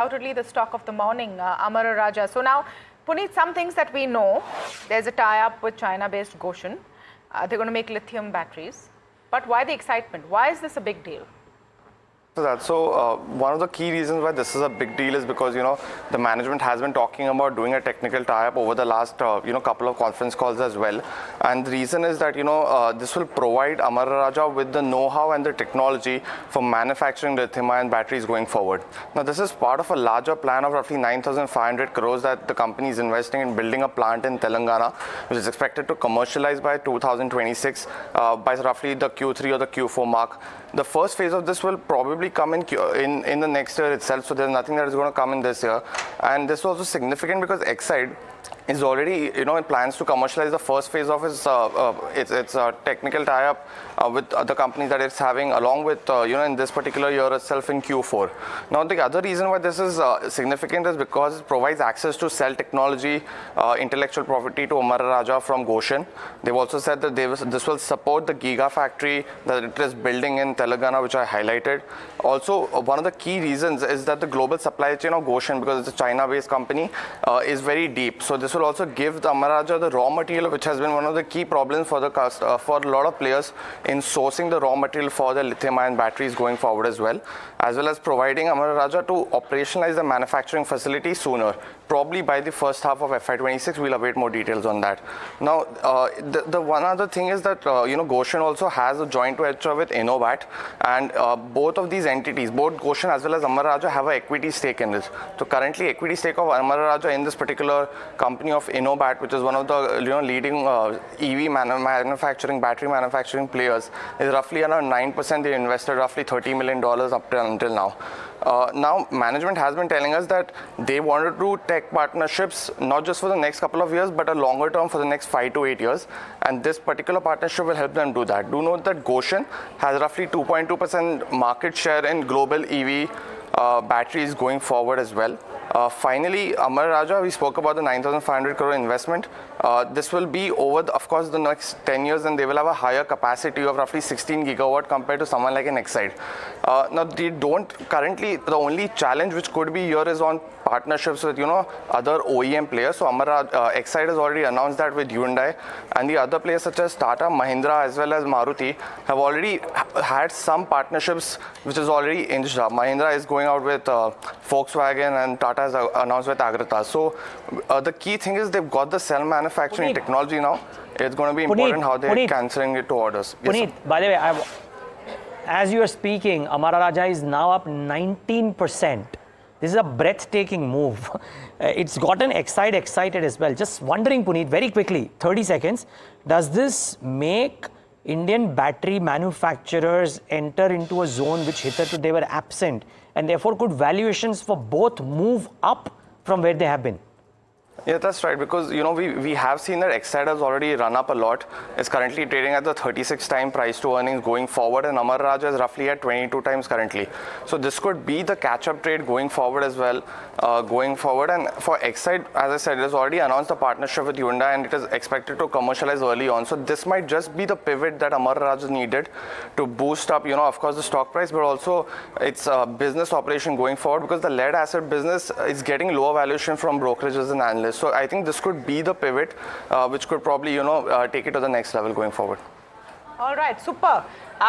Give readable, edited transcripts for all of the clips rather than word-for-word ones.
Undoubtedly the stock of the morning, Amara Raja. So now, Puneet, some things that we know, there's a tie-up with China-based Goshen. They're going to make lithium batteries. But why the excitement? Why is this a big deal? So one of the key reasons why this is a big deal is because, the management has been talking about doing a technical tie-up over the last, couple of conference calls as well. And the reason is that, this will provide Amara Raja with the know-how and the technology for manufacturing lithium-ion batteries going forward. Now, this is part of a larger plan of roughly 9,500 crores that the company is investing in building a plant in Telangana, which is expected to commercialize by 2026 by roughly the Q3 or the Q4 mark. The first phase of this will probably come in the next year itself, so there's nothing that is going to come in this year. And this is also significant because Exide is already, it plans to commercialize the first phase of its technical tie-up with other companies that it's having, along with, in this particular year itself in Q4. Now, the other reason why this is significant is because it provides access to cell technology, intellectual property to Amara Raja from Goshen. They've also said that this will support the gigafactory that it is building in Telangana, which I highlighted. Also, one of the key reasons is that the global supply chain of Goshen, because it's a China-based company, is very deep. So this will also give the Amara Raja the raw material, which has been one of the key problems for for a lot of players in sourcing the raw material for the lithium-ion batteries going forward as well as providing Amara Raja to operationalize the manufacturing facility sooner. Probably by the first half of FY26, we'll await more details on that. Now, the one other thing is that, Goshen also has a joint venture with InnoBat, and both of these entities, both Goshen as well as Amara Raja, have an equity stake in this. So currently, equity stake of Amara Raja in this particular company of InnoBat, which is one of the leading EV battery manufacturing players, is roughly around 9%. They invested roughly $30 million up until now. Now, management has been telling us that they wanted to do tech partnerships, not just for the next couple of years, but a longer term for the next 5 to 8 years. And this particular partnership will help them do that. Do note that Goshen has roughly 2.2% market share in global EV batteries going forward as well. Finally, Amara Raja, we spoke about the 9,500 crore investment. This will be over, of course, the next 10 years, and they will have a higher capacity of roughly 16 gigawatt compared to someone like an Exide. Now, they don't currently, the only challenge which could be here is on partnerships with, other OEM players. So Exide has already announced that with Hyundai, and the other players such as Tata, Mahindra, as well as Maruti have already had some partnerships which is already inched up. Mahindra is going out with Volkswagen, and Tata has announced with Agrata. So the key thing is they've got the cell manufacturing technology now. It's going to be important how they're cancelling it to orders. Puneet, by the way, as you are speaking, Amara Raja is now up 19%. This is a breathtaking move. It's gotten Exide excited as well. Just wondering, Puneet, very quickly, 30 seconds, does this make Indian battery manufacturers enter into a zone which hitherto they were absent, and therefore could valuations for both move up from where they have been? Yeah, that's right, because we have seen that Exide has already run up a lot. It's currently trading at the 36 time price to earnings going forward, and Amara Raja is roughly at 22 times currently. So this could be the catch-up trade going forward as well, And for Exide, as I said, it has already announced a partnership with Hyundai, and it is expected to commercialize early on. So this might just be the pivot that Amara Raja needed to boost up, of course, the stock price, but also its business operation going forward, because the lead acid business is getting lower valuation from brokerages and analysts. So I think this could be the pivot, which could probably, take it to the next level going forward. All right, super.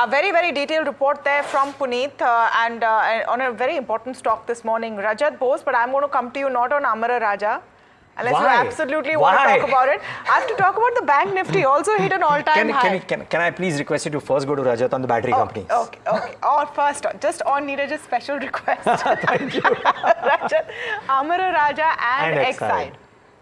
Very, very detailed report there from Puneet, and on a very important stock this morning, Rajat Bose. But I'm going to come to you not on Amara Raja, unless you absolutely want to talk about it. I have to talk about the Bank Nifty, also hit an all-time high. Can I please request you to first go to Rajat on the battery companies? Okay. Or first, just on Neeraj's special request. Thank you. Rajat, Amara Raja and Exide.